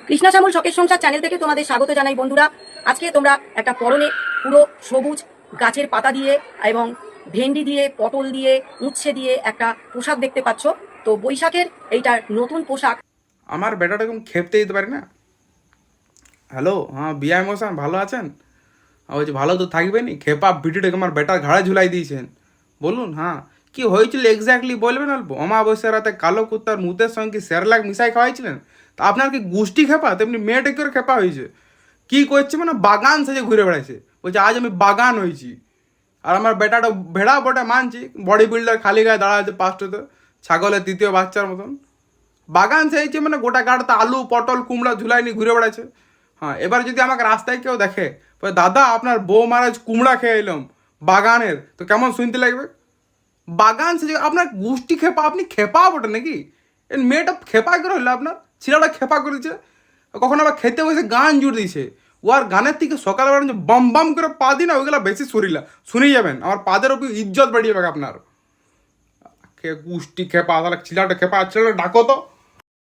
কৃষ্ণা শ্যামল শখের সংসার চ্যানেল থেকে তোমাদের স্বাগত জানাই বন্ধুরা। আজকে তোমরা একটা পরনে পুরো সবুজ গাছের পাতা দিয়ে এবং ভেন্ডি দিয়ে, পটল দিয়ে, উচ্ছে দিয়ে একটা পোশাক দেখতে পাচ্ছ। তো বৈশাখের এইটার নতুন পোশাক। আমার বেটাটা এরকম খেপতে দিতে পারি না। হ্যালো, হ্যাঁ বিয়া মোশন ভালো আছেন? বলছি ভালো তো থাকবেনি, খেপা ভিডিওটাকে আমার বেটার ঘাড়ে ঝুলাই দিয়েছেন। বলুন হ্যাঁ, কি হয়েছিল এক্স্যাক্টলি বলবেন অল্প? অমাবস্যার রাতে কালো কুত্তার মুতের সঙ্গে কি সেরলাক মিশাই খাওয়াইছিলেন? তা আপনার কি গোষ্ঠী খেপা, তেমনি মেয়েটাকেও খেপা হয়েছে। কি করছে মানে বাগান সেজে ঘুরে বেড়াইছে, বলছে আজ আমি বাগান হয়েছি। আর আমার বেটাটা ভেড়া বটে মানছি, বডি বিল্ডার, খালি গায়ে দাঁড়া আছে পাঁচটাতে, ছাগলের তৃতীয় বাচ্চার মতন। বাগান চাইছে মানে গোটা গাড়তে আলু পটল কুমড়া ঝুলাই নিয়ে ঘুরে বেড়াচ্ছে। হ্যাঁ, এবার যদি আমাকে রাস্তায় কেউ দেখে বলে দাদা আপনার বউ মারাজ কুমড়া খেয়ে এলাম বাগানের, তো কেমন শুনতে লাগবে? বাগান সে আপনার গোষ্ঠী খেপা, আপনি খেপা বটে নাকি? এর মেয়েটা খেপা করে হইলো, আপনার ছেলেটা খেপা করেছে। কখন আবার খেতে বসে গান জুড়ে দিয়েছে। ও আর গানের থেকে সকালবেলা যে বাম বাম করে পা দিই না, ওইগুলো বেশি শরীলা শুনেই যাবেন, আমার পাদের ওপর ইজ্জত বাড়িয়ে যাবে আপনার। গোষ্ঠী খেপা, তাহলে ছেলেটা খেপা, ছেলেটা ডাকো তো।